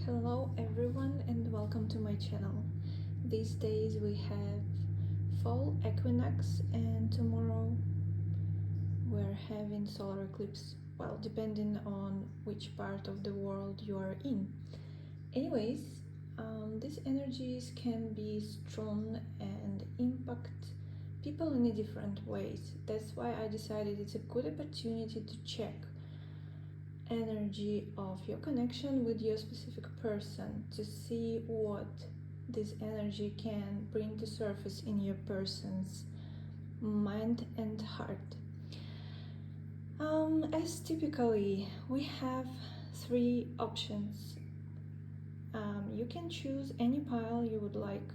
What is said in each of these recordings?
Hello everyone and welcome to my channel. These days we have fall equinox and tomorrow we're having solar eclipse, well, depending on which part of the world you are in. Anyways, these energies can be strong and impact people in different ways. That's why I decided it's a good opportunity to check energy of your connection with your specific person to see what this energy can bring to surface in your person's mind and heart. As typically we have three options. You can choose any pile you would like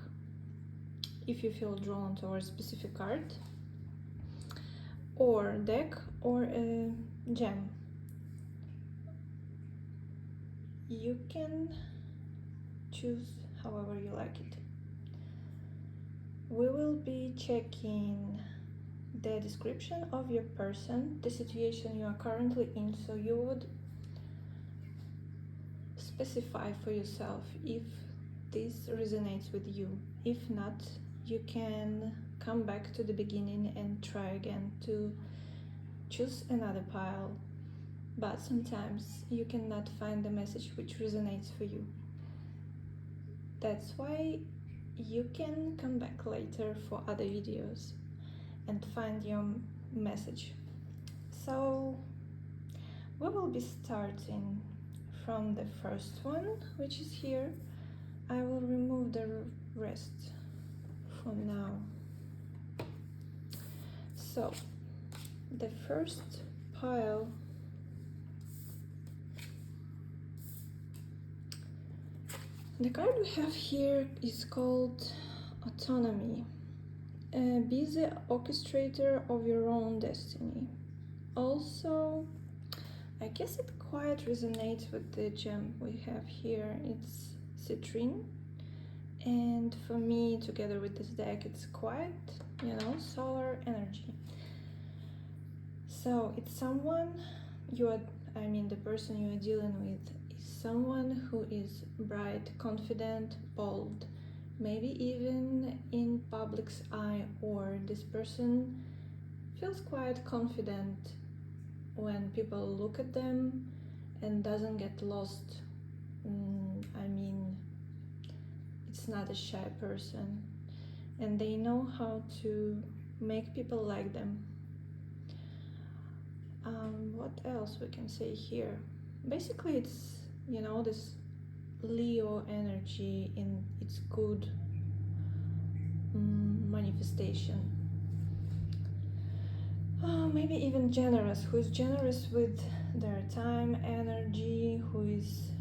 if you feel drawn towards a specific card, or deck, or a gem. You can choose however you like it. We will be checking the description of your person, the situation you are currently in, so you would specify for yourself if this resonates with you. If not, you can come back to the beginning and try again to choose another pile, but sometimes you cannot find the message which resonates for you. That's why you can come back later for other videos and find your message. So we will be starting from the first one, which is here. I will remove the rest for now. So the first pile, the card we have here is called Autonomy. Be the orchestrator of your own destiny. Also, I guess it quite resonates with the gem we have here. It's citrine, and for me, together with this deck, it's quite, solar energy. So it's someone the person you are dealing with is someone who is bright, confident, bold, maybe even in public's eye, or this person feels quite confident when people look at them and doesn't get lost. It's not a shy person, and they know how to make people like them. What else we can say here? Basically, it's this Leo energy in its good manifestation. Maybe even generous, who is generous with their time, energy, who is,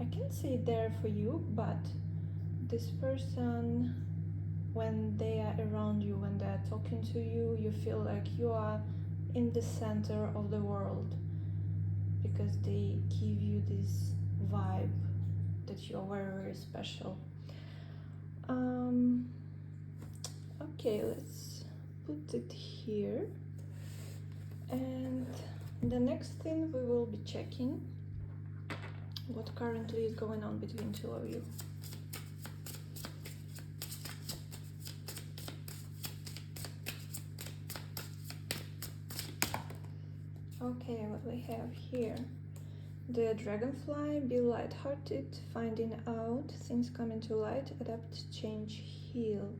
I can't say there for you, but this person, when they are around you, when they are talking to you, you feel like you are in the center of the world, because they give you this vibe that you are very, very special. Okay, let's put it here. And the next thing, we will be checking what currently is going on between two of you. Okay, what we have here. The dragonfly, be light-hearted, finding out, things coming to light, adapt, change, heal.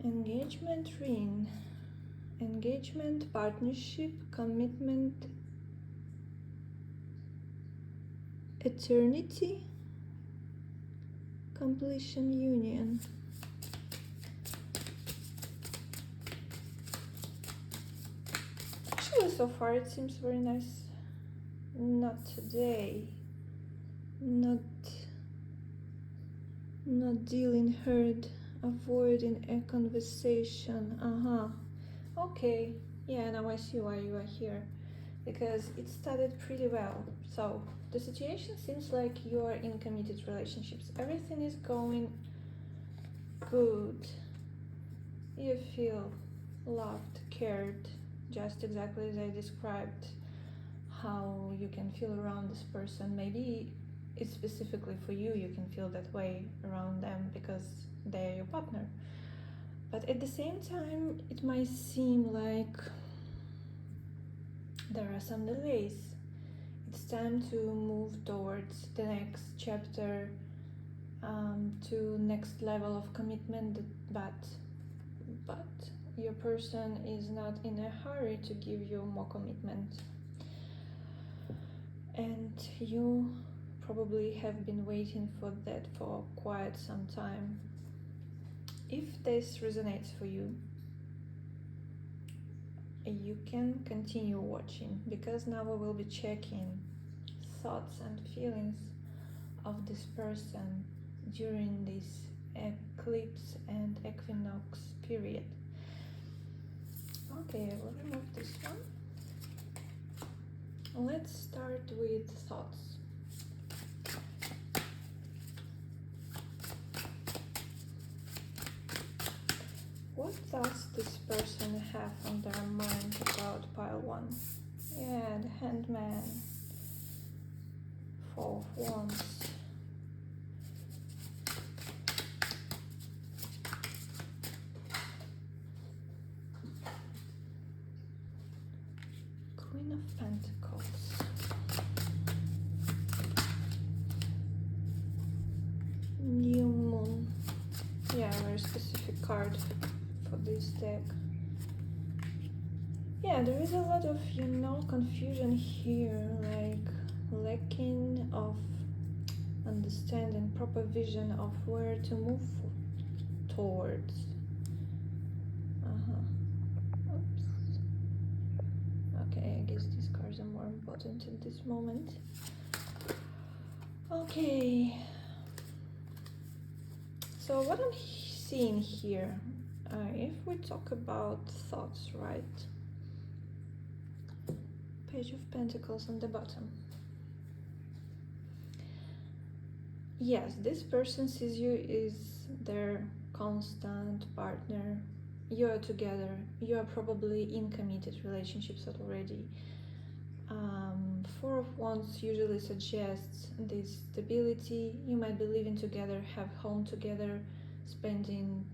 Engagement ring. Engagement, partnership, commitment, eternity, completion, union. Actually, so far it seems very nice. Not today. Not dealing hurt, avoiding a conversation. Okay, yeah, now I see why you are here, because it started pretty well. So the situation seems like you are in committed relationships. Everything is going good. You feel loved, cared, just exactly as I described. how you can feel around this person. Maybe it's specifically for you, you can feel that way around them because they're your partner. But at the same time, it might seem like there are some delays. It's time to move towards the next chapter, to next level of commitment, but your person is not in a hurry to give you more commitment. And you probably have been waiting for that for quite some time. If this resonates for you, you can continue watching, because now we will be checking thoughts and feelings of this person during this eclipse and equinox period. Okay, I will remove this one. Let's start with thoughts. What does this person have on their mind about pile 1? Yeah, the Handman, 4 of Wands, Queen of Pentacles, New Moon. Yeah, very specific card for this deck. Yeah, there is a lot of, confusion here, like lacking of understanding, proper vision of where to move towards. Oops. Okay, I guess these cards are more important in this moment. Okay. So what I'm seeing here, if we talk about thoughts, right? Page of Pentacles on the bottom. Yes, this person sees you is their constant partner. You are together. You are probably in committed relationships already. 4 of Wands usually suggests this stability. You might be living together, have home together, spending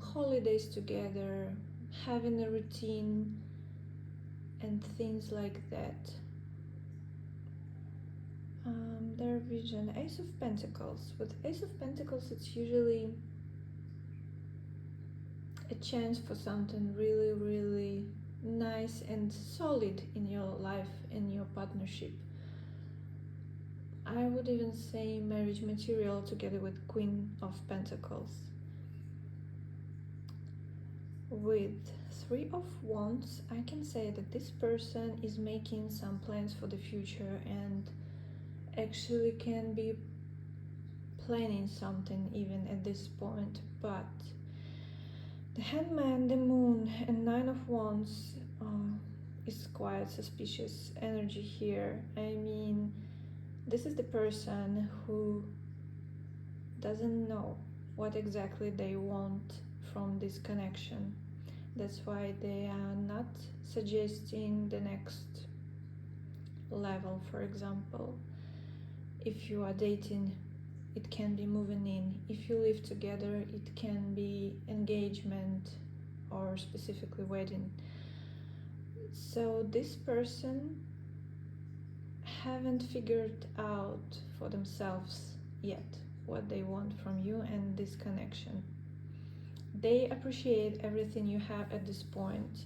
holidays together, having a routine, and things like that. Their vision, Ace of Pentacles. With Ace of Pentacles, it's usually a chance for something really, really nice and solid in your life, in your partnership. I would even say marriage material together with Queen of Pentacles. With 3 of Wands, I can say that this person is making some plans for the future and actually can be planning something even at this point, but the Handman, the Moon, and 9 of Wands is quite suspicious energy here. I mean, this is the person who doesn't know what exactly they want from this connection. That's why they are not suggesting the next level. For example, if you are dating, it can be moving in. If you live together, it can be engagement or specifically wedding. So this person haven't figured out for themselves yet what they want from you and this connection. They appreciate everything you have at this point,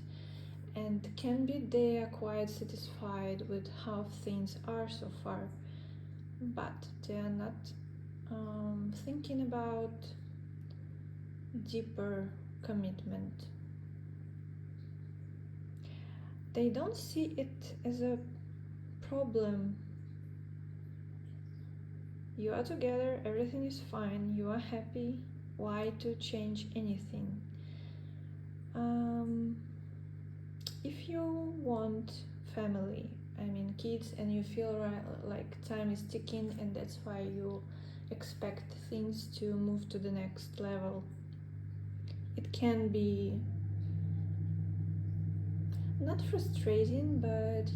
and can be they are quite satisfied with how things are so far, but they are not thinking about deeper commitment. They don't see it as a problem. You are together, everything is fine, you are happy. Why to change anything? If you want family, I mean kids, and you feel like time is ticking, and that's why you expect things to move to the next level, it can be not frustrating, but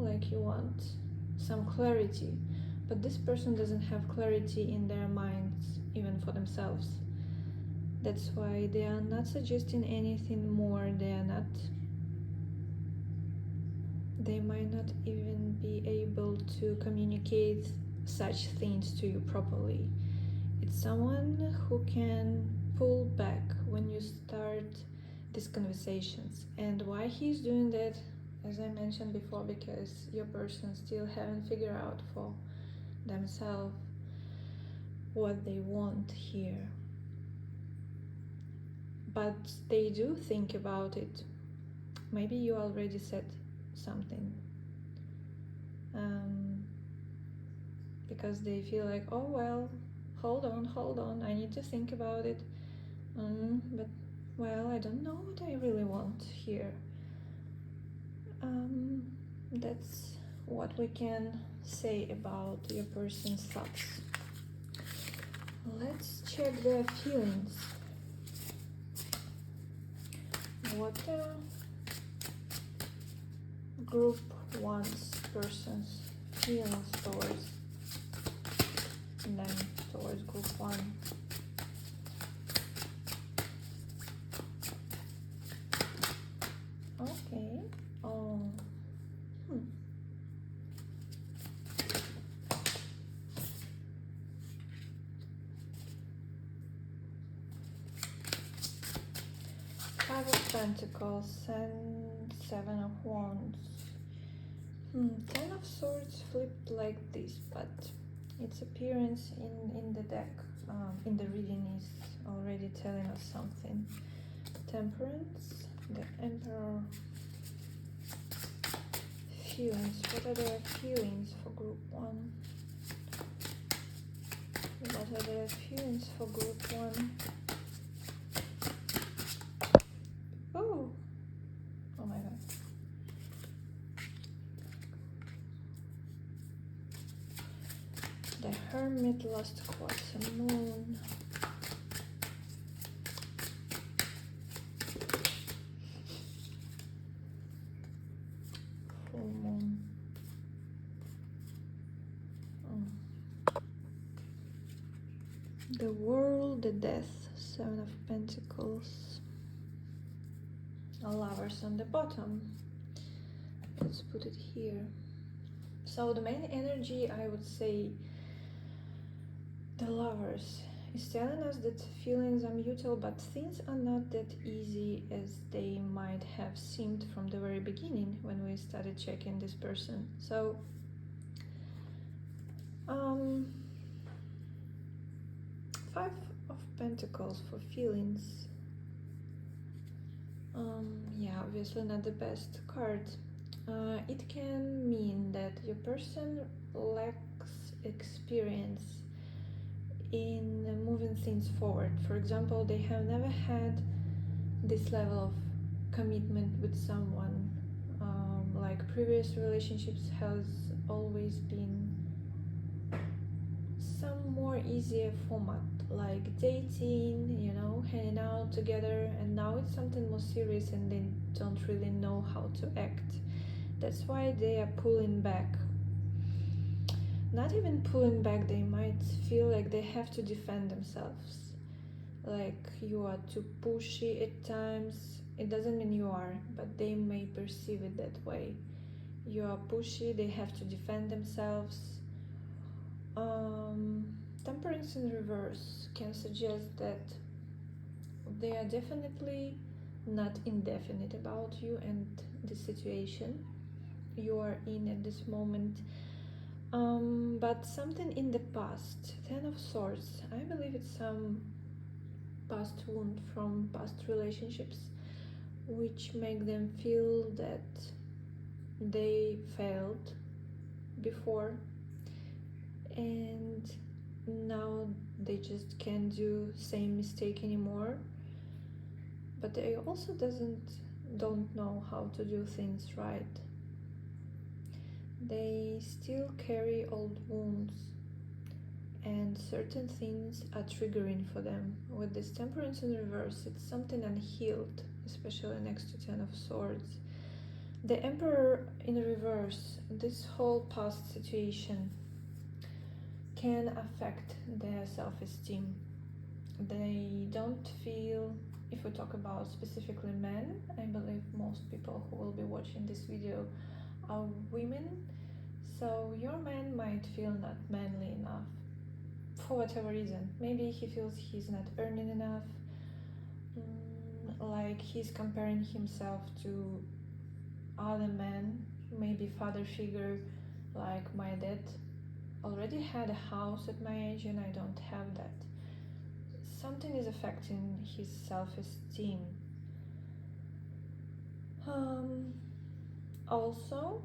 like you want some clarity. But this person doesn't have clarity in their minds, even for themselves. That's why they are not suggesting anything more. They might not even be able to communicate such things to you properly. It's someone who can pull back when you start these conversations. And why he's doing that, as I mentioned before, because your person still haven't figured out for themselves what they want here. But they do think about it. Maybe you already said something. Because they feel like, oh well, hold on, I need to think about it. But well, I don't know what I really want here. That's what we can say about your person's thoughts. Let's check their feelings. What group one's person's feelings towards them, towards group one. Okay. Five of Pentacles and Seven of Wands. Ten of Swords flipped like this, but its appearance in the deck, in the reading, is already telling us something. Temperance, the Emperor. Feelings. What are their feelings for group one? What are their feelings for group one? Oh my god. The Hermit, lost quartz and moon. Full moon. The World, the Death, Seven of Pentacles. Lovers on the bottom. Let's put it here. So the main energy, I would say, the Lovers, is telling us that feelings are mutual, but things are not that easy as they might have seemed from the very beginning when we started checking this person. So Five of Pentacles for feelings. Yeah, obviously not the best card. It can mean that your person lacks experience in moving things forward. For example, they have never had this level of commitment with someone. Like previous relationships has always been some more easier format, like dating, hanging out together, and now it's something more serious and they don't really know how to act. That's why they are pulling back. Not even pulling back, they might feel like they have to defend themselves. Like you are too pushy at times. It doesn't mean you are, but they may perceive it that way. You are pushy, they have to defend themselves. Temperance in reverse can suggest that they are definitely not indefinite about you and the situation you are in at this moment. But something in the past. Ten of Swords. I believe it's some past wound from past relationships which make them feel that they failed before and now they just can't do same mistake anymore, but they also don't know how to do things right. They still carry old wounds and certain things are triggering for them. With this Temperance in reverse, it's something unhealed, especially next to Ten of Swords. The Emperor in reverse, this whole past situation can affect their self-esteem. They don't feel, if we talk about specifically men, I believe most people who will be watching this video are women, so your man might feel not manly enough for whatever reason. Maybe he feels he's not earning enough, like he's comparing himself to other men, maybe father figure, like my dad already had a house at my age and I don't have that. Something is affecting his self-esteem. Also,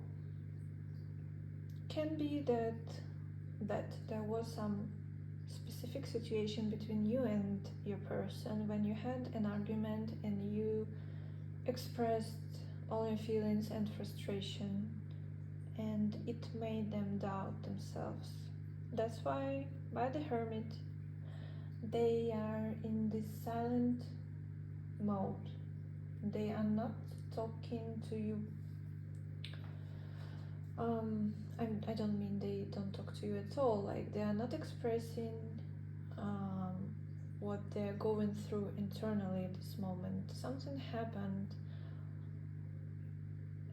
can be that there was some specific situation between you and your person when you had an argument and you expressed all your feelings and frustration, and it made them doubt themselves. That's why, by the hermit, they are in this silent mode. They are not talking to you. I don't mean they don't talk to you at all. Like, they are not expressing what they're going through internally at this moment. Something happened,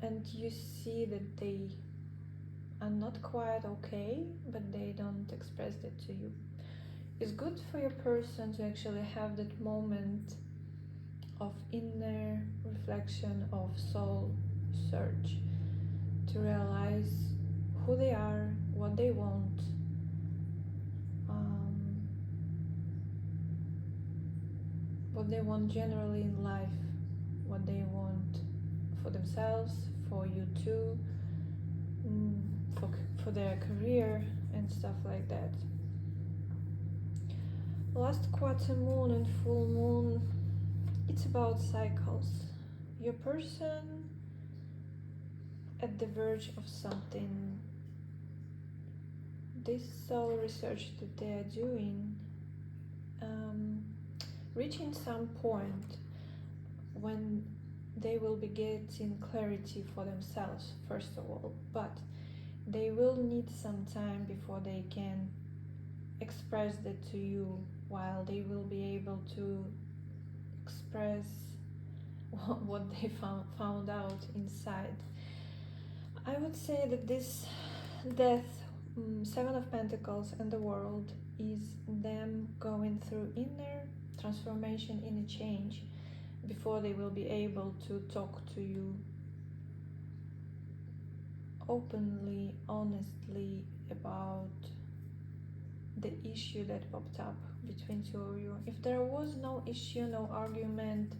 and you see that they are not quite okay, but they don't express that to you. It's good for your person to actually have that moment of inner reflection, of soul search, to realize who they are, what they want, what they want generally in life, what they want for themselves, for you too, for their career and stuff like that. Last quarter moon and full moon, it's about cycles. Your person at the verge of something. This soul research that they are doing, reaching some point when they will be getting clarity for themselves, first of all, but they will need some time before they can express that to you, while they will be able to express what they found out inside. I would say that this death, Seven of Pentacles and the World, is them going through inner transformation, inner change, before they will be able to talk to you openly, honestly about the issue that popped up between two of you. If there was no issue, no argument,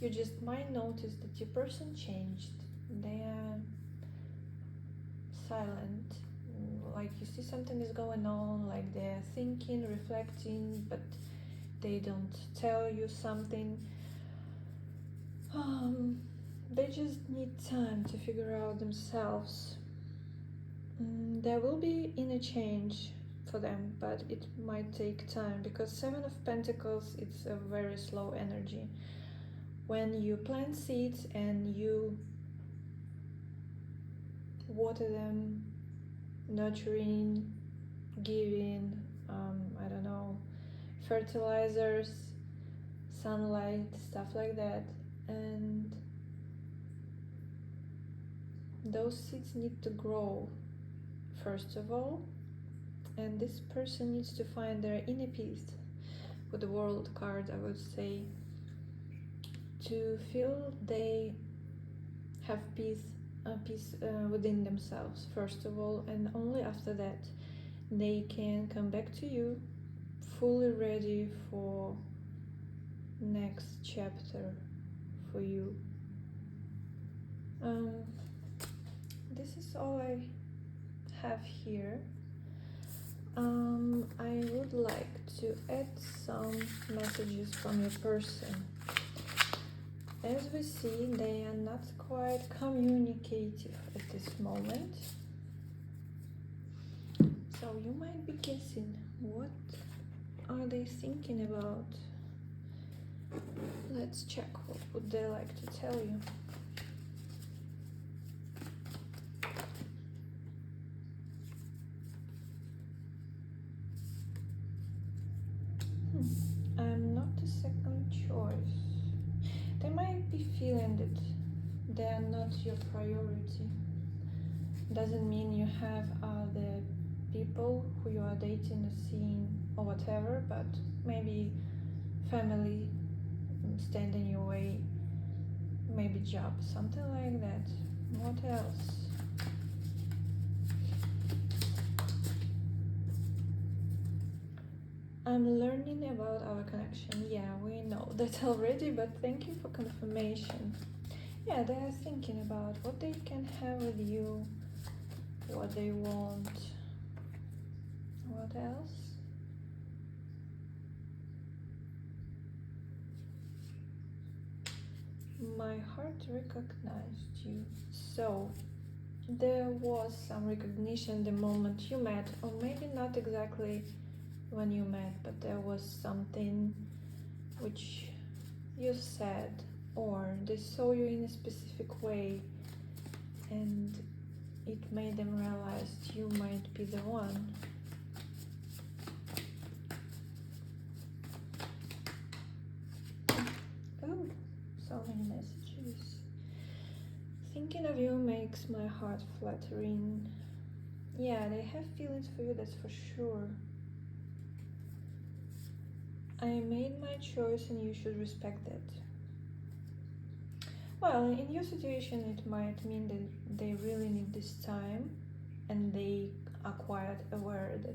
you just might notice that your person changed. They are silent, like you see something is going on, like they're thinking, reflecting, but they don't tell you something. They just need time to figure out themselves. There will be inner change for them, but it might take time, because Seven of Pentacles, it's a very slow energy. When you plant seeds and you water them, nurturing, giving, I don't know, fertilizers, sunlight, stuff like that, and those seeds need to grow first of all, and this person needs to find their inner peace, with the World card I would say, to feel they have peace within themselves first of all, and only after that they can come back to you fully ready for next chapter for you. This is all I have here. I would like to add some messages from your person. As we see, they are not quite communicative at this moment, so you might be guessing what are they thinking about. Let's check what would they like to tell you. choice. They might be feeling that they are not your priority. Doesn't mean you have other people who you are dating or seeing or whatever, but maybe family stand in your way, maybe job, something like that. What else? I'm learning about our connection. Yeah, we know that already, but thank you for confirmation. Yeah, they are thinking about what they can have with you, what they want. What else? My heart recognized you. So, there was some recognition the moment you met, or maybe not exactly when you met, but there was something which you said, or they saw you in a specific way, and it made them realize you might be the one. Oh, so many messages. Thinking of you makes my heart fluttering. Yeah, they have feelings for you, that's for sure. I made my choice and you should respect it. Well, in your situation, it might mean that they really need this time and they are quite aware that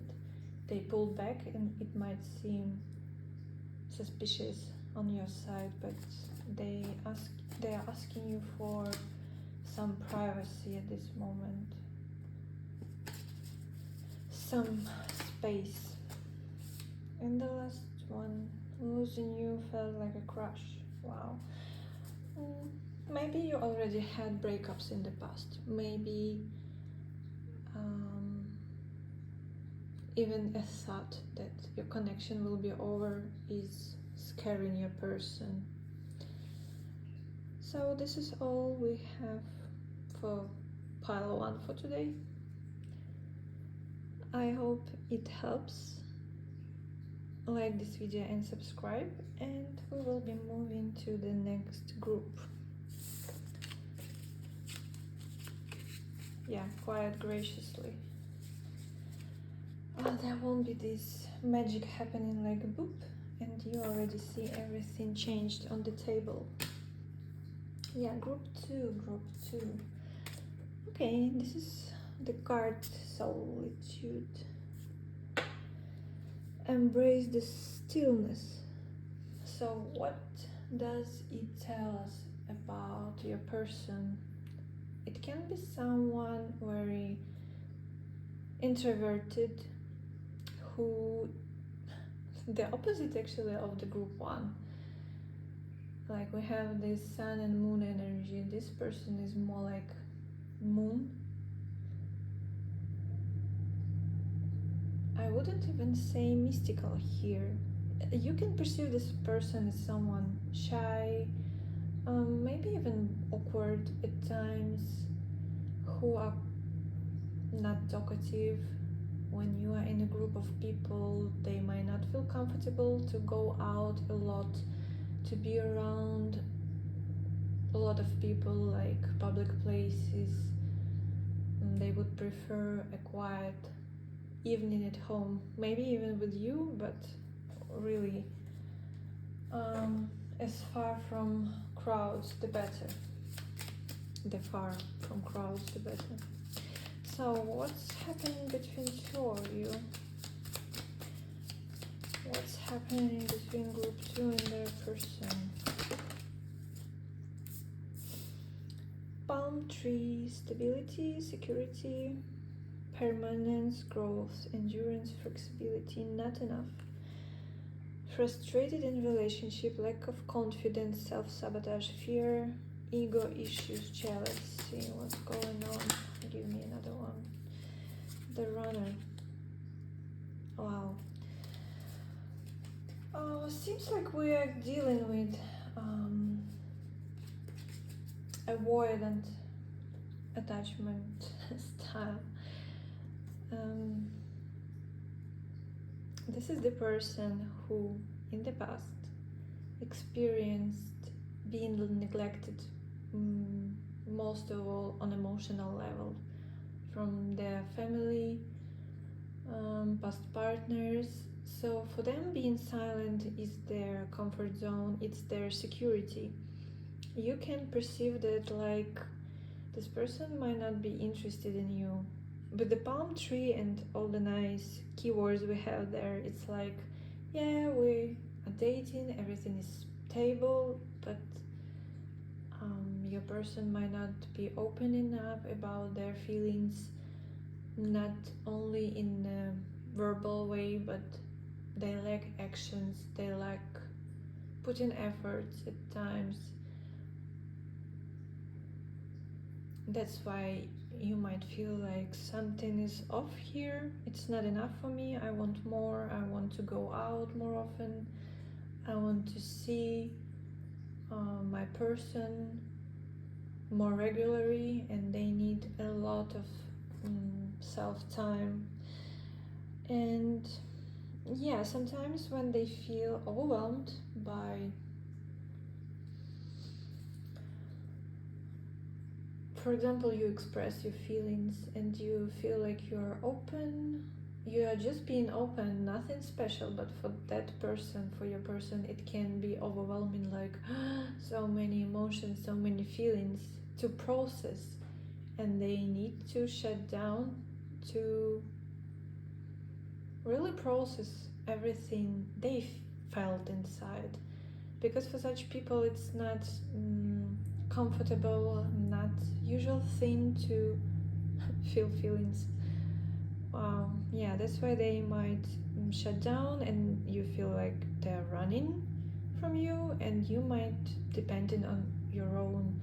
they pulled back, and it might seem suspicious on your side, but they are asking you for some privacy at this moment, some space. And the last one, losing you felt like a crush. Wow. Maybe you already had breakups in the past. Maybe even a thought that your connection will be over is scaring your person. So this is all we have for pile 1 for today. I hope it helps. Like this video and subscribe, and we will be moving to the next group. Yeah, quite graciously. There won't be this magic happening like a boop, and you already see everything changed on the table. Yeah, group 2. Okay, this is the card Solitude. Embrace the stillness. So what does it tell us about your person? It can be someone very introverted, who the opposite actually of the group 1. Like we have this sun and moon energy. This person is more like moon. I wouldn't even say mystical here. You can perceive this person as someone shy, maybe even awkward at times, who are not talkative. When you are in a group of people, they might not feel comfortable to go out a lot, to be around a lot of people, like public places. They would prefer a quiet evening at home, maybe even with you, but really as far from crowds the better. The far from crowds the better. So what's happening between two of you? What's happening between group 2 and their person? Palm tree, stability, security, permanence, growth, endurance, flexibility, not enough. Frustrated in relationship, lack of confidence, self-sabotage, fear, ego issues, jealousy. What's going on? Give me another one. The runner. Wow. Seems like we are dealing with avoidant attachment style. This is the person who, in the past, experienced being neglected, most of all on emotional level, from their family, past partners. So for them, being silent is their comfort zone, it's their security. You can perceive that like this person might not be interested in you. With the palm tree and all the nice keywords we have there, it's like, yeah, we are dating, everything is stable, but your person might not be opening up about their feelings, not only in a verbal way, but they lack actions, they lack putting efforts at times. That's why you might feel like something is off here, it's not enough for me, I want more, I want to go out more often, I want to see my person more regularly, and they need a lot of self-time. And yeah, sometimes when they feel overwhelmed by, for example, you express your feelings and you feel like you're open, you are just being open, nothing special, but for that person, for your person, it can be overwhelming, like so many emotions, so many feelings to process, and they need to shut down to really process everything they felt inside. Because for such people it's not comfortable, not usual thing to feel feelings. Yeah, that's why they might shut down, and you feel like they're running from you, and you might, depending on your own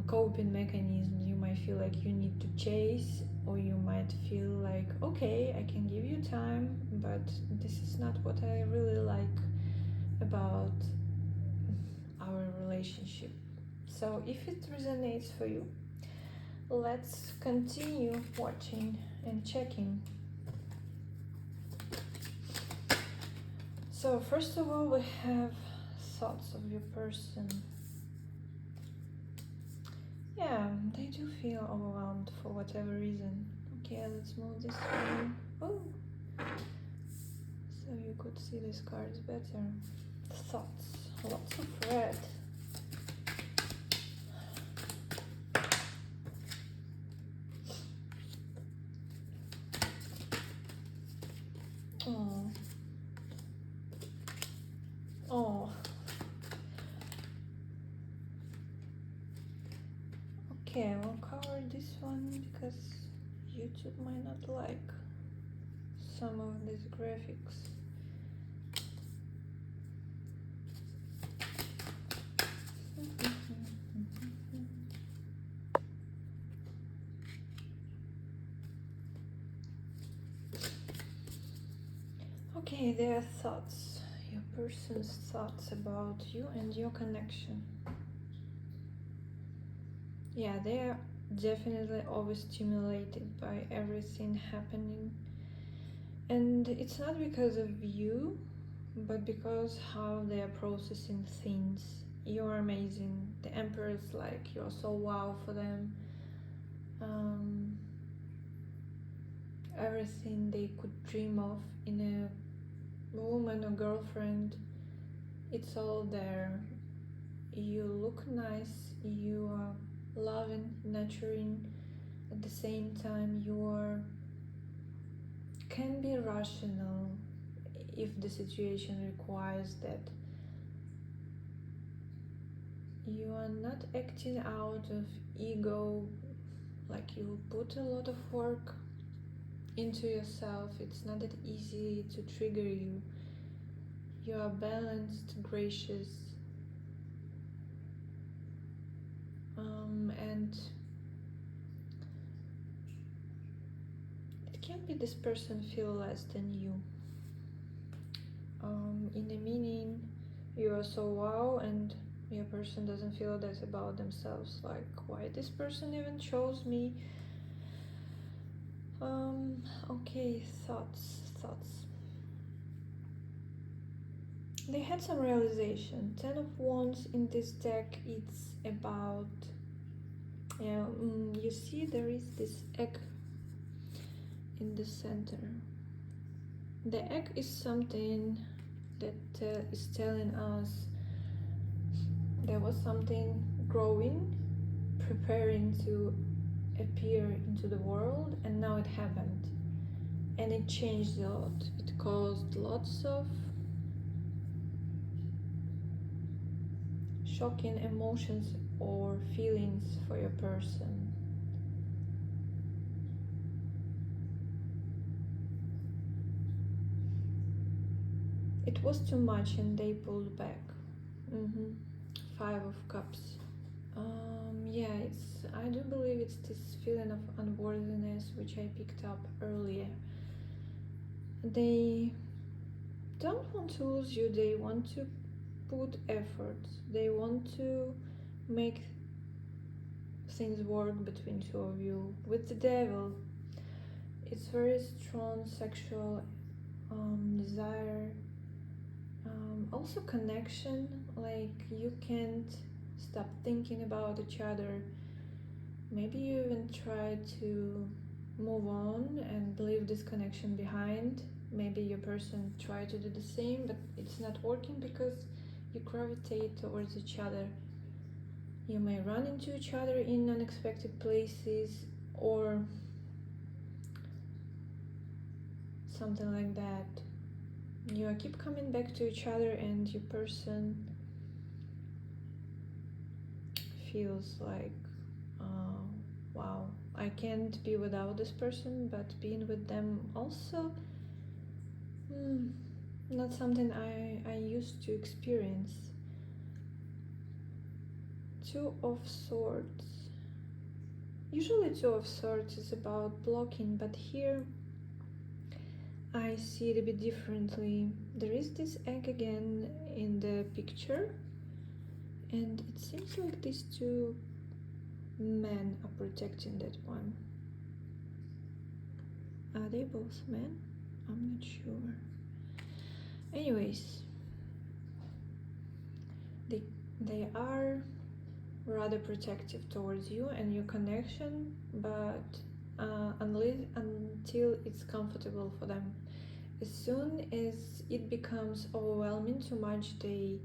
coping mechanisms, you might feel like you need to chase, or you might feel like, okay, I can give you time, but this is not what I really like about our relationship. So if it resonates for you, let's continue watching and checking. So first of all, we have thoughts of your person. Yeah, they do feel overwhelmed for whatever reason. Okay, let's move this one. Oh, so you could see these cards better. Thoughts, lots of red. Oh. Oh. Okay, I will cover this one because YouTube might not like some of these graphics. Okay, their thoughts, your person's thoughts about you and your connection. Yeah, they are definitely overstimulated by everything happening. And it's not because of you, but because how they are processing things. You're amazing. The Emperor's like, you're so wow for them. Everything they could dream of in a woman or girlfriend, it's all there. You look nice, you are loving, nurturing, at the same time you are can be rational if the situation requires that. You are not acting out of ego, like you put a lot of work into yourself. It's not that easy to trigger you. You are balanced, gracious, and it can be this person feel less than you. In the meaning, you are so wow, and your person doesn't feel that about themselves, like why this person even chose me. Okay, thoughts. They had some realization. 10 of Wands in this deck, it's about, yeah, you see there is this egg in the center. The egg is something that is telling us there was something growing, preparing to appear into the world, and now it happened. And it changed a lot. It caused lots of shocking emotions or feelings for your person. It was too much and they pulled back. 5 of Cups. Yeah, I do believe it's this feeling of unworthiness which I picked up earlier. They don't want to lose you, they want to put effort, they want to make things work between two of you. With the Devil, it's very strong sexual desire, also connection, like you can't stop thinking about each other. Maybe you even try to move on and leave this connection behind. Maybe your person tried to do the same, but it's not working because you gravitate towards each other. You may run into each other in unexpected places or something like that. You keep coming back to each other and your person feels like, wow, I can't be without this person, but being with them also, not something I used to experience. 2 of Swords. Usually 2 of Swords is about blocking, but here I see it a bit differently. There is this egg again in the picture, and it seems like these 2 men are protecting that one. Are they both men? I'm not sure. Anyways, they are rather protective towards you and your connection, but until it's comfortable for them. As soon as it becomes overwhelming too much, they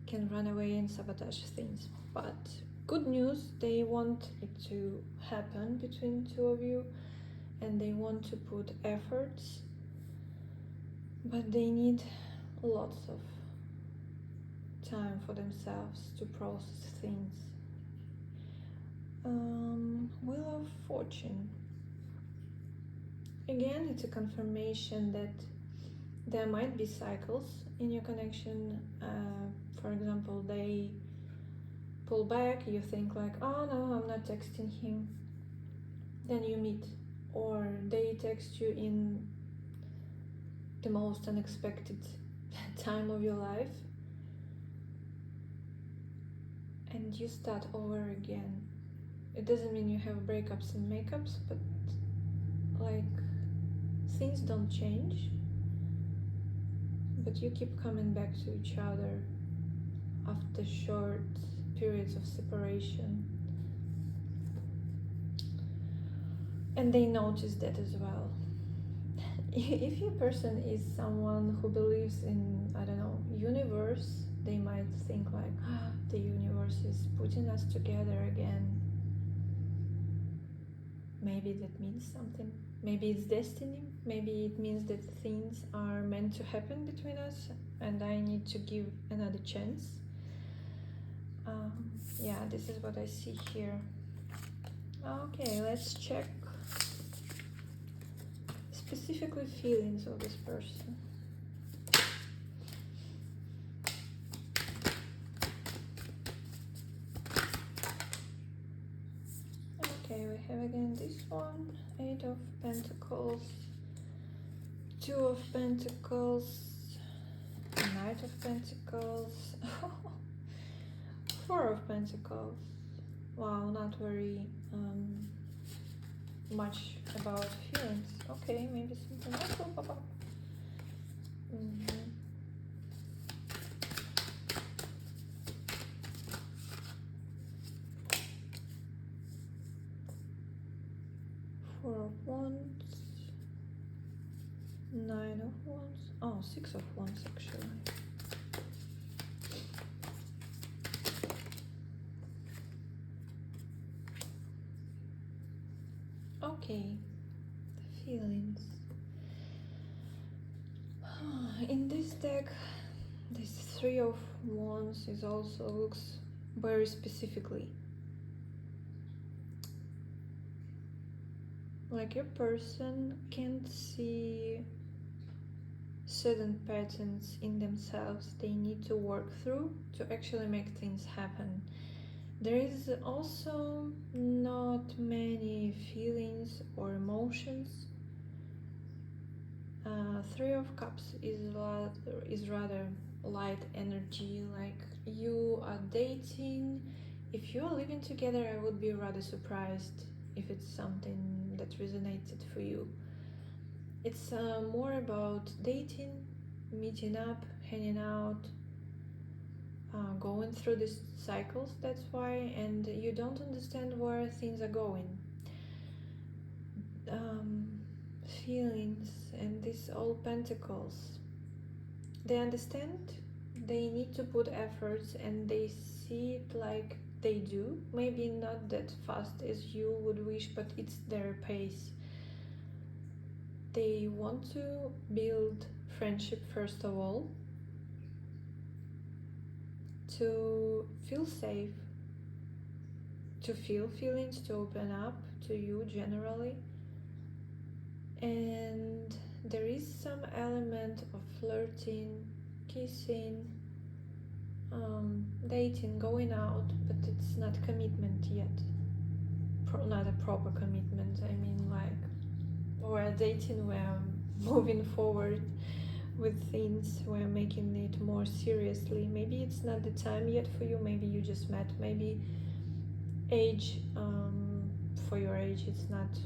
can run away and sabotage things. But good news, they want it to happen between 2 of you, and they want to put efforts, but they need lots of time for themselves to process things. Wheel of Fortune. Again, it's a confirmation that there might be cycles in your connection. For example, they pull back, you think like, oh no, I'm not texting him. Then you meet, or they text you in the most unexpected time of your life, and you start over again. It doesn't mean you have breakups and makeups, but like things don't change, but you keep coming back to each other after short periods of separation, and they notice that as well. If your person is someone who believes in, I don't know, universe, they might think like, the universe is putting us together again. Maybe that means something. Maybe it's destiny. Maybe it means that things are meant to happen between us and I need to give another chance. Yeah, this is what I see here. Okay, let's check specifically feelings of this person. Okay, we have again this one, 8 of Pentacles, 2 of Pentacles, Knight of Pentacles, 4 of Pentacles. Wow, not very much about feelings. Okay, maybe something else will pop up. Four of Wands, Nine of Wands, oh, Six of Wands actually. Okay, the feelings. In this deck, this Three of Wands is also looks very specifically like your person can't see certain patterns in themselves they need to work through to actually make things happen. There is also not many feelings or emotions. Three of Cups is rather light energy, like you are dating. If you are living together, I would be rather surprised if it's something that resonated for you. It's more about dating, meeting up, hanging out, going through these cycles, that's why, and you don't understand where things are going. Feelings and these all pentacles, they understand they need to put efforts and they see it like they do, maybe not that fast as you would wish, but it's their pace. They want to build friendship first of all, to feel safe, to feel feelings, to open up to you generally. And there is some element of flirting, kissing, dating, going out, but it's not commitment yet. Not a proper commitment. I mean, like, we're dating, we're moving forward with things, we're making it more seriously. Maybe it's not the time yet for you, maybe you just met, maybe age, for your age, it's not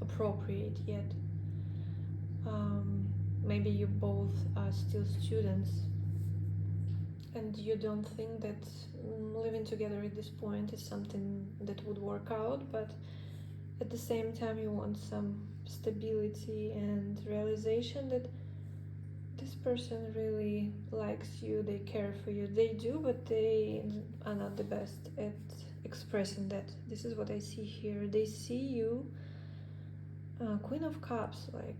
appropriate yet. Maybe you both are still students and you don't think that living together at this point is something that would work out, but at the same time you want some stability and realization that this person really likes you, they care for you. They do, but they are not the best at expressing that. This is what I see here. They see you, Queen of Cups, like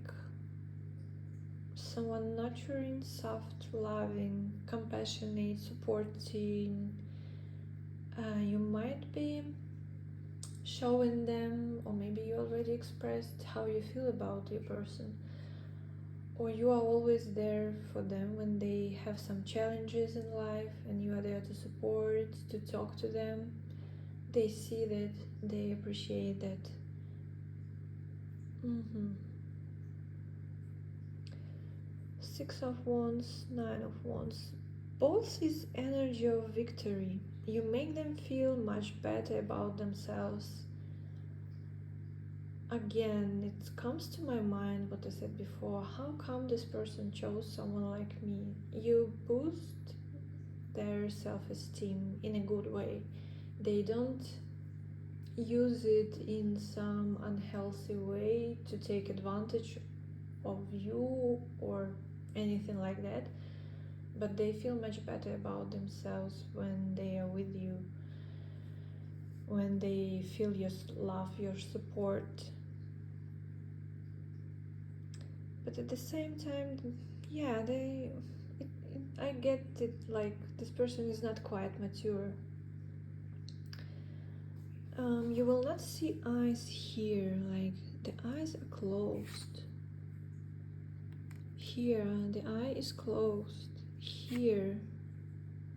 someone nurturing, soft, loving, compassionate, supporting. You might be showing them, or maybe you already expressed how you feel about your person, or you are always there for them when they have some challenges in life and you are there to support, to talk to them. They see that, they appreciate that. Six of Wands, Nine of Wands. Both is energy of victory. You make them feel much better about themselves. Again, it comes to my mind what I said before. How come this person chose someone like me? You boost their self-esteem in a good way. They don't use it in some unhealthy way to take advantage of you or anything like that, but they feel much better about themselves when they are with you, when they feel your love, your support. But at the same time, yeah, I get it, like this person is not quite mature. You will not see eyes here, like the eyes are closed. Here, the eye is closed. Here,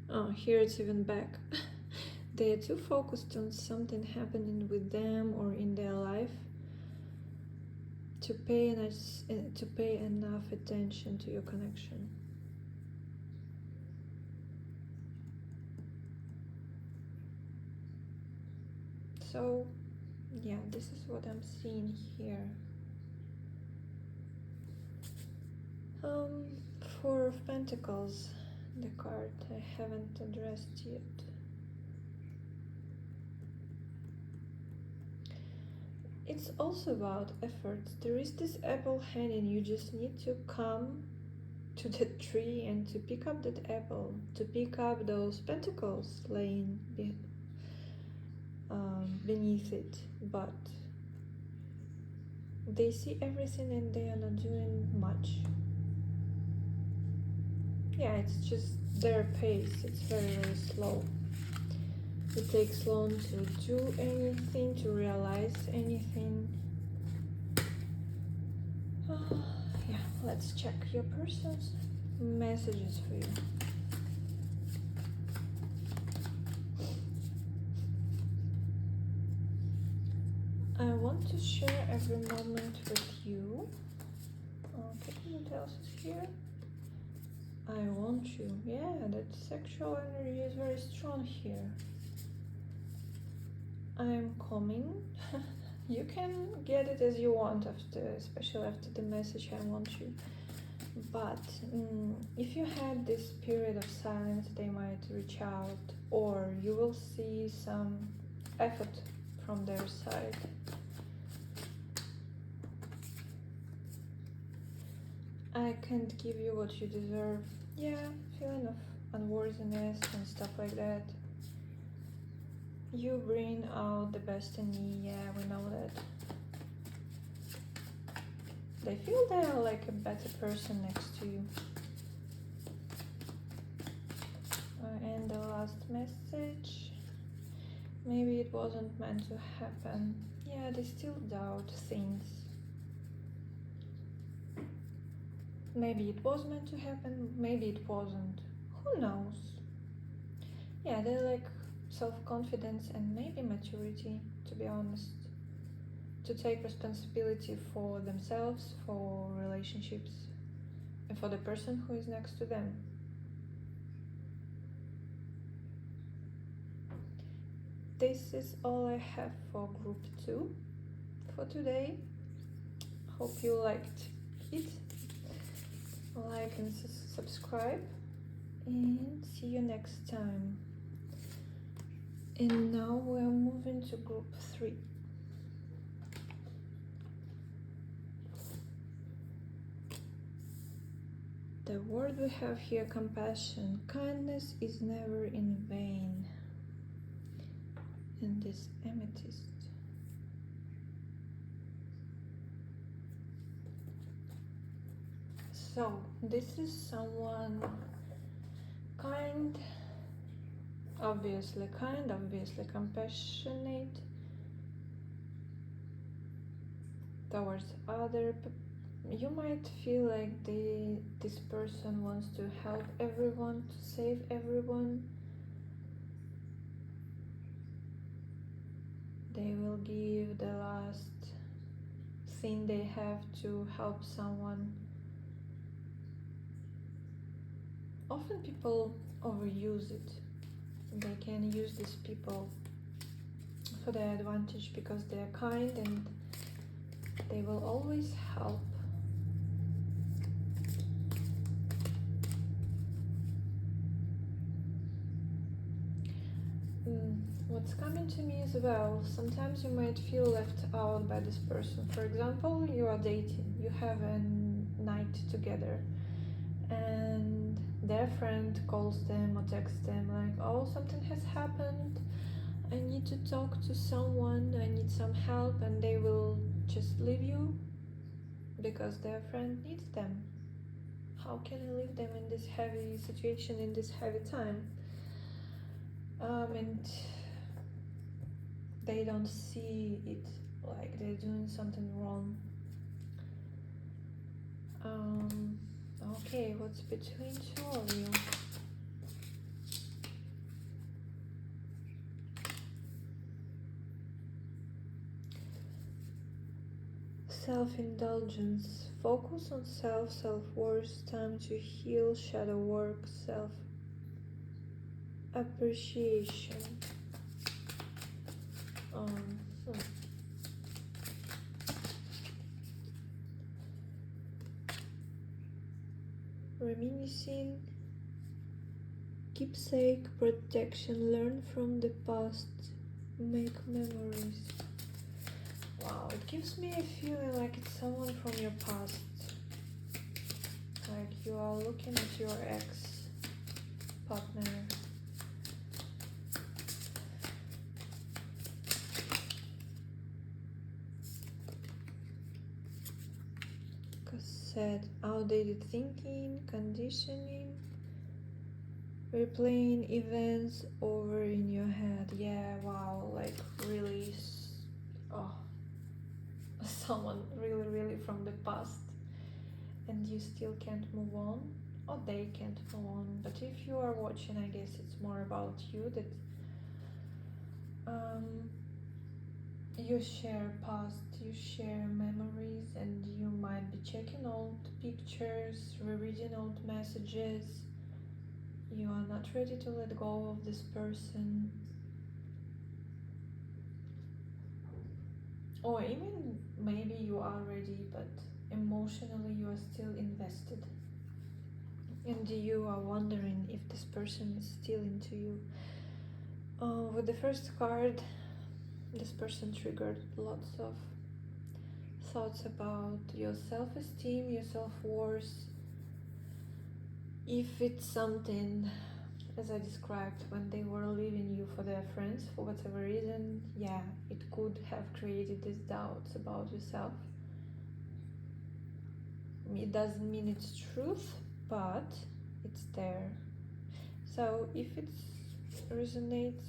oh, here it's even back. They are too focused on something happening with them or in their life to pay enough attention to your connection. So, yeah, this is what I'm seeing here. Four of Pentacles, the card I haven't addressed yet. it's also about effort. There is this apple hanging, you just need to come to the tree and to pick up that apple, to pick up those pentacles laying beneath it. But they see everything and they are not doing much. Yeah, it's just their pace, it's very, very slow. It takes long to do anything, to realize anything. Yeah, let's check your person's messages for you. I want to share every moment with you. Okay, what else is here? I want you. Yeah, that sexual energy is very strong here. I'm coming. You can get it as you want after, especially after the message I want you. But if you had this period of silence, they might reach out, or you will see some effort from their side. I can't give you what you deserve. Yeah, feeling of unworthiness and stuff like that. You bring out the best in me, yeah, we know that. They feel they are like a better person next to you. And the last message. Maybe it wasn't meant to happen. Yeah, they still doubt things. Maybe it was meant to happen, maybe it wasn't. Who knows? Yeah, they like self-confidence and maybe maturity, to be honest. To take responsibility for themselves, for relationships, and for the person who is next to them. This is all I have for group 2 for today. Hope you liked it. Like and subscribe, and see you next time. And now we're moving to group 3. The word we have here, compassion. Kindness is never in vain. And this amethyst. So, this is someone kind, obviously compassionate towards other. You might feel like this person wants to help everyone, to save everyone. They will give the last thing they have to help someone. Often people overuse it. They can use these people for their advantage because they are kind and they will always help. What's coming to me as well, sometimes you might feel left out by this person. For example, you are dating, you have a night together, and their friend calls them or texts them like, oh, something has happened, I need to talk to someone, I need some help, and they will just leave you because their friend needs them. How can I leave them in this heavy situation, in this heavy time? And they don't see it like they're doing something wrong. Okay, what's between two of you? Self-indulgence. Focus on self-worth, time to heal, shadow work, self-appreciation. Reminiscing, keepsake, protection, learn from the past, make memories. Wow, it gives me a feeling like it's someone from your past. Like you are looking at your ex-partner. Said outdated thinking, conditioning, replaying events over in your head. Yeah, wow, like really, oh, someone really from the past, and you still can't move on, or they can't move on. But if you are watching, I guess it's more about you, that you share past, you share memories, and you might be checking old pictures, rereading old messages. You are not ready to let go of this person, or even maybe you are ready, but emotionally you are still invested, and you are wondering if this person is still into you. With the first card, this person triggered lots of thoughts about your self-esteem, your self-worth. If it's something, as I described, when they were leaving you for their friends for whatever reason, yeah, it could have created these doubts about yourself. It doesn't mean it's truth, but it's there. So if it resonates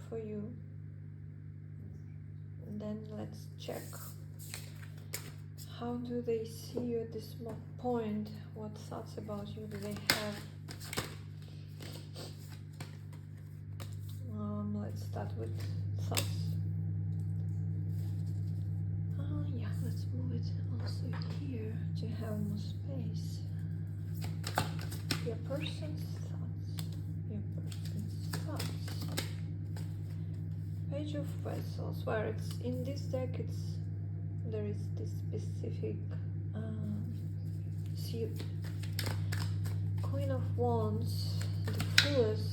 for you, then let's check. How do they see you at this point? What thoughts about you do they have? Let's start with thoughts. Yeah, let's move it also here to have more space. Your person's thoughts. Your person's thoughts. Page of Vessels. Where it's in this deck, there is this specific suit. Queen of Wands, the Fooless,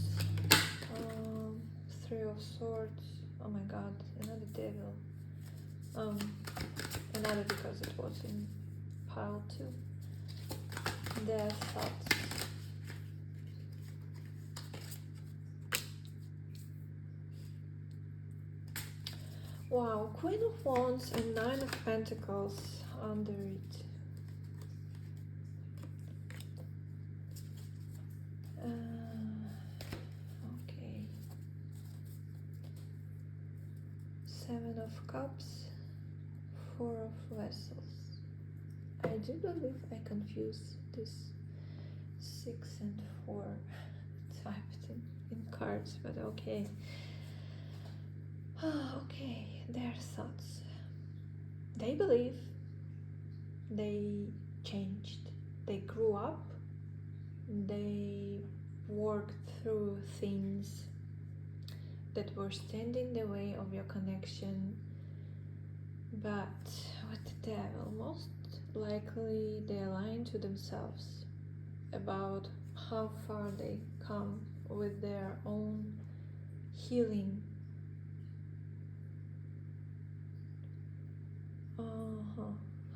Three of Swords. Oh my God, another devil. Another because it was in pile 2. Their thoughts. Wow, Queen of Wands and Nine of Pentacles under it. Okay. Seven of Cups, Four of Vessels. I do believe I confused this 6 and 4 typed in cards, but okay. Okay, their thoughts. They believe they changed. They grew up. They worked through things that were standing in the way of your connection. But with the devil, most likely they're lying to themselves about how far they come with their own healing.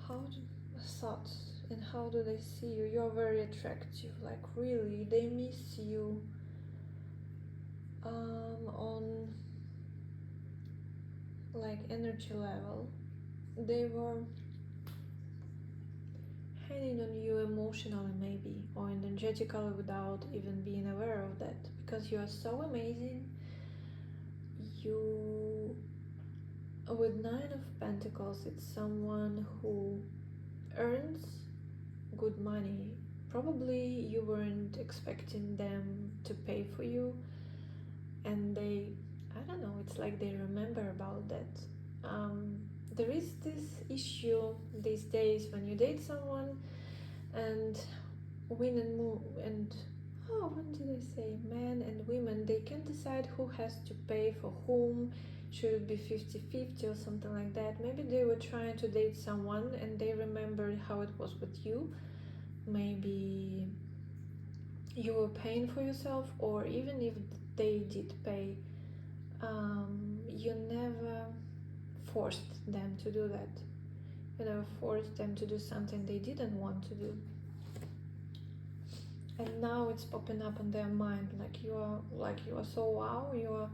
How do thoughts, and how do they see you? You're very attractive, like really, they miss you on like energy level. They were hanging on you emotionally maybe, or energetically, without even being aware of that, because you are so amazing. You, with Nine of Pentacles, it's someone who earns good money. Probably you weren't expecting them to pay for you, and they, I don't know, it's like they remember about that. There is this issue these days when you date someone, and what did I say? Men and women, they can decide who has to pay for whom. Should it be 50-50 or something like that? Maybe they were trying to date someone and they remembered how it was with you. Maybe you were paying for yourself, or even if they did pay, you never forced them to do that. You never forced them to do something they didn't want to do. And now it's popping up in their mind, like you are so wow, you are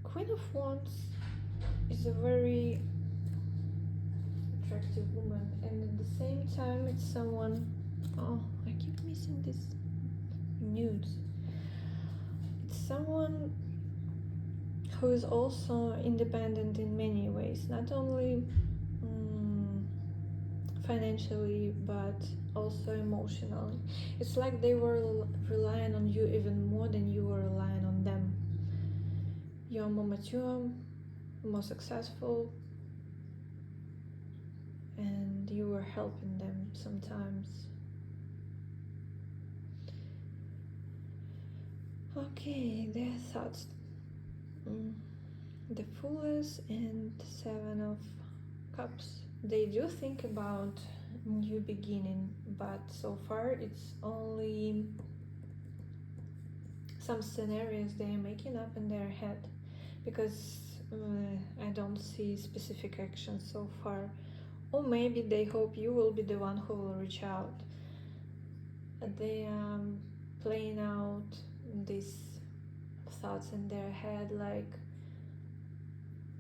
Queen of Wands is a very attractive woman, and at the same time it's someone, oh, I keep missing this nudes. It's someone who is also independent in many ways, not only financially but also emotionally. It's like they were relying on you even more than you were relying on them. You're more mature, more successful, and you were helping them sometimes. Okay, their thoughts. The Fooless and Seven of Cups. They do think about new beginning, but so far it's only some scenarios they're making up in their head, because I don't see specific action so far. Or maybe they hope you will be the one who will reach out. They are playing out these thoughts in their head, like,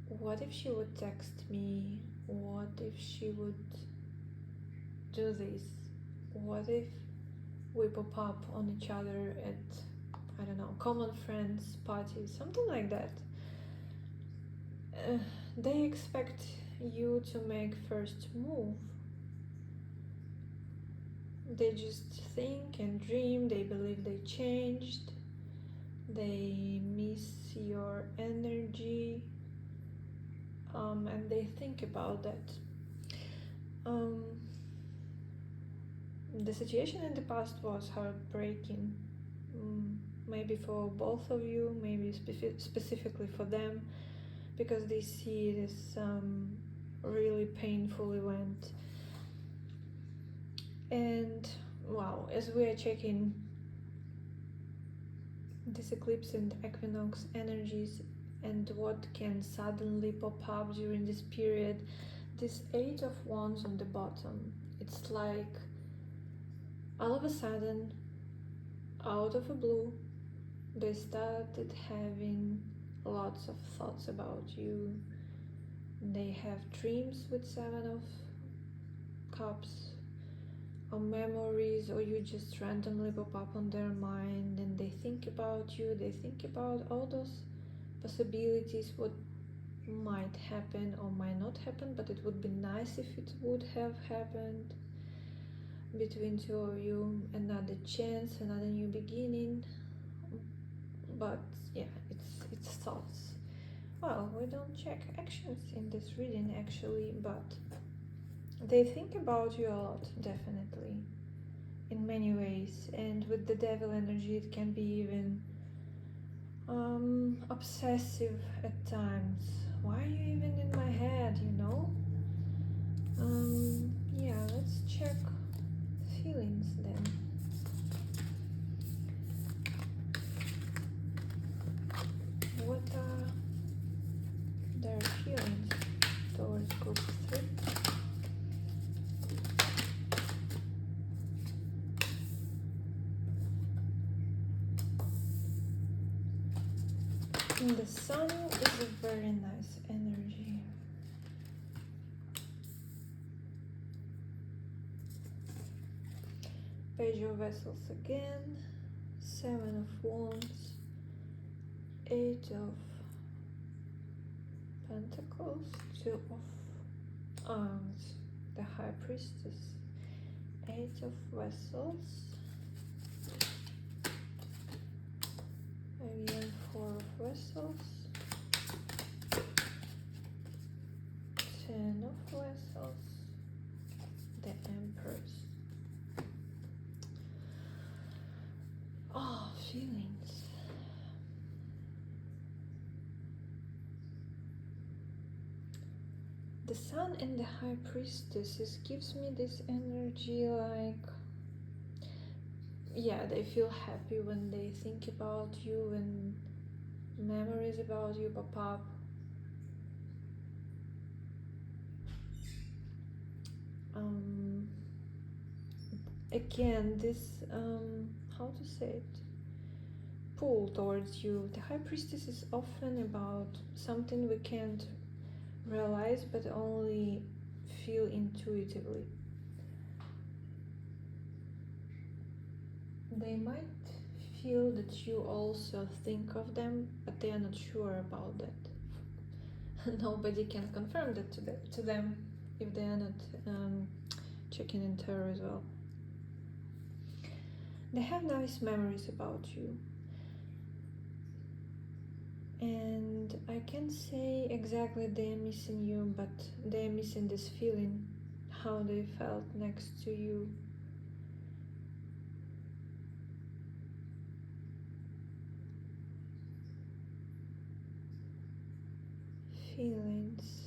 what if she would text me? What if she would do this? What if we pop up on each other at, I don't know, common friends parties, something like that. They expect you to make first move. They just think and dream, they believe they changed, they miss your energy, and they think about that. The situation in the past was heartbreaking, maybe for both of you, maybe specifically for them, because they see it as really painful event. And wow, as we are checking this eclipse and equinox energies and what can suddenly pop up during this period, this Eight of Wands on the bottom, it's like all of a sudden, out of the blue, they started having lots of thoughts about you. They have dreams with Seven of Cups, or memories, or you just randomly pop up on their mind and they think about you, they think about all those possibilities, what might happen or might not happen, but it would be nice if it would have happened between two of you, another chance, another new beginning. But yeah, it's thoughts. Well, we don't check actions in this reading actually, but they think about you a lot, definitely, in many ways. And with the devil energy, it can be even obsessive at times. Why are you even in my head, you know? Yeah, let's check feelings then. What are their feelings towards group 3? And the sun is a very nice energy. Page of Vessels again, Seven of Wands, Eight of Pentacles, Two of Arms, the High Priestess, Eight of Vessels, again Four of Vessels, Ten of Vessels, the Empress. Oh, feelings. The Sun and the High Priestess gives me this energy like, yeah, they feel happy when they think about you and memories about you pop up. again, this, how to say it, pull towards you. The High Priestess is often about something we can't realize but only feel intuitively. They might feel that you also think of them, but they are not sure about that. Nobody can confirm that to them if they are not checking in tarot as well. They have nice memories about you. And I can't say exactly they're missing you, but they're missing this feeling, how they felt next to you. Feelings.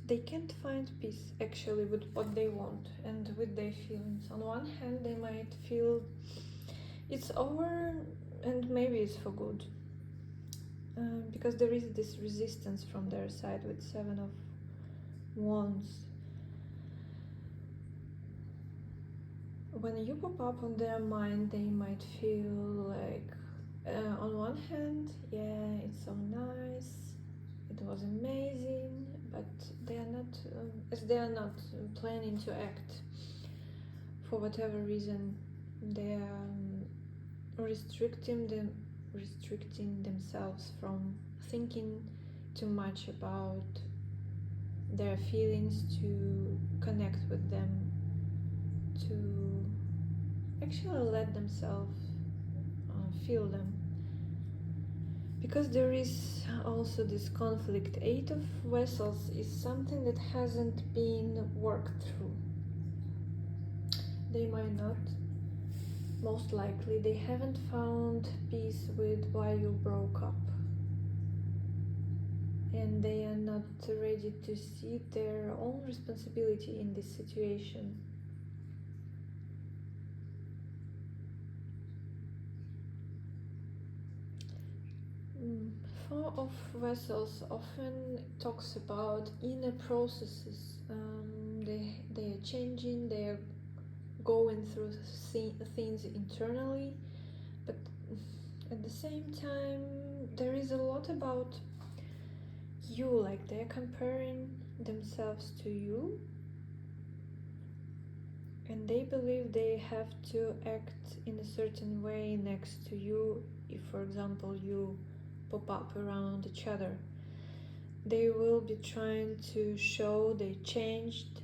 They can't find peace actually with what they want and with their feelings. On one hand, they might feel it's over and maybe it's for good. Because there is this resistance from their side with Seven of Wands. When you pop up on their mind, they might feel like, on one hand, yeah, it's so nice, it was amazing, but they are not, as they are not planning to act for whatever reason, they are restricting themselves from thinking too much about their feelings, to connect with them, to actually let themselves feel them. Because there is also this conflict. Eight of Vessels is something that hasn't been worked through. They might not. Most likely they haven't found peace with why you broke up. And they are not ready to see their own responsibility in this situation. Four of Vessels often talks about inner processes. They are changing, they are going through things internally, but at the same time there is a lot about you, like they're comparing themselves to you, and they believe they have to act in a certain way next to you. If, for example, you pop up around each other, they will be trying to show they changed,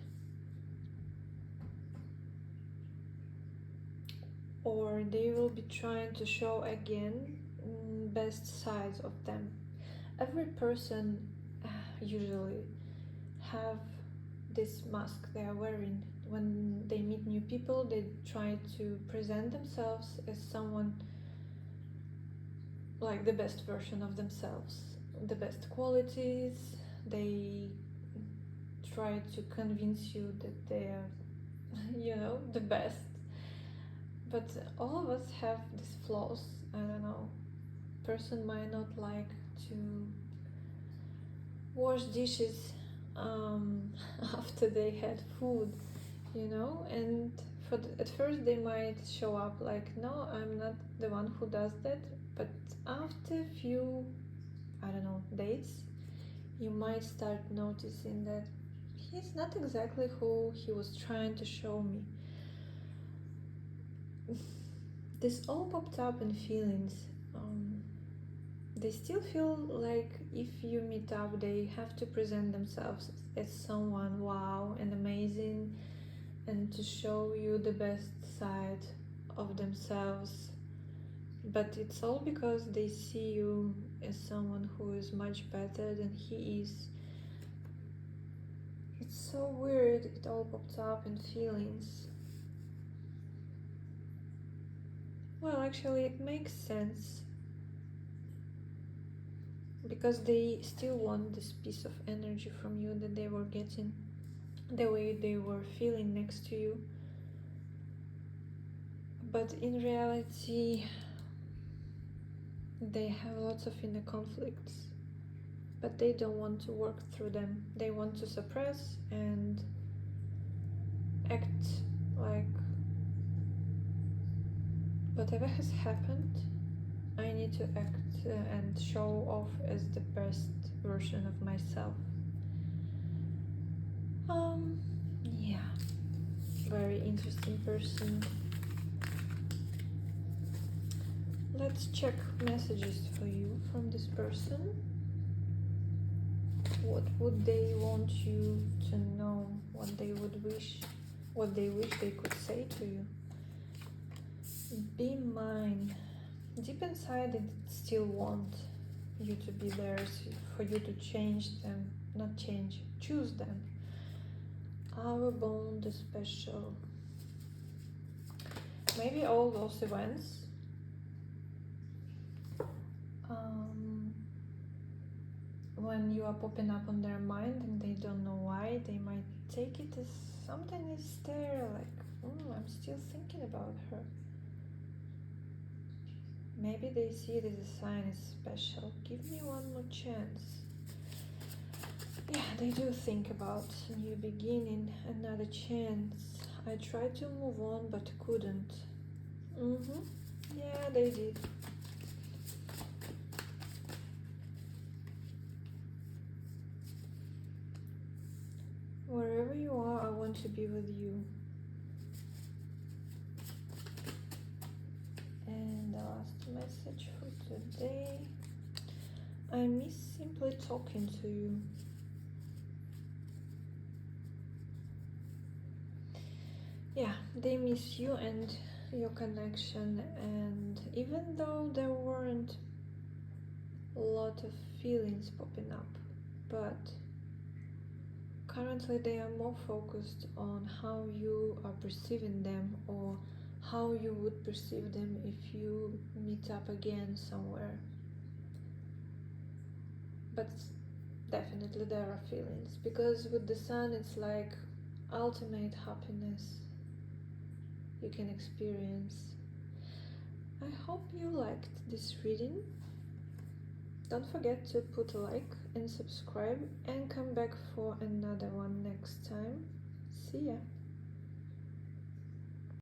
or they will be trying to show again best sides of them. Every person usually have this mask they are wearing. When they meet new people, they try to present themselves as someone, like the best version of themselves, the best qualities. They try to convince you that they are the best. But all of us have these flaws. I don't know, person might not like to wash dishes after they had food, and at first they might show up like, no, I'm not the one who does that, but after a few, I don't know, dates, you might start noticing that he's not exactly who he was trying to show me. This all popped up in feelings. They still feel like if you meet up, they have to present themselves as someone wow and amazing, and to show you the best side of themselves. But it's all because they see you as someone who is much better than he is. It's so weird, it all popped up in feelings. Well, actually, it makes sense. Because they still want this piece of energy from you that they were getting, the way they were feeling next to you. But in reality, they have lots of inner conflicts, but they don't want to work through them. They want to suppress and act like whatever has happened, I need to act and show off as the best version of myself. Yeah, very interesting person. Let's check messages for you from this person. What would they want you to know? What they wish they could say to you? Be mine. Deep inside, it still want you to be there, for you to change them, not change, choose them. Our bond is special. Maybe all those events when you are popping up on their mind and they don't know why, they might take it as something is there, like, I'm still thinking about her. Maybe they see it as a sign, it's special. Give me one more chance. Yeah, they do think about a new beginning, another chance. I tried to move on but couldn't. Yeah, they did. Wherever you are, I want to be with you. And the last message for today. I miss simply talking to you. Yeah, they miss you and your connection, and even though there weren't a lot of feelings popping up, but currently they are more focused on how you are perceiving them, or how you would perceive them if you meet up again somewhere. But definitely there are feelings, because with the sun it's like ultimate happiness you can experience. I hope you liked this reading. Don't forget to put a like and subscribe, and come back for another one next time. See ya!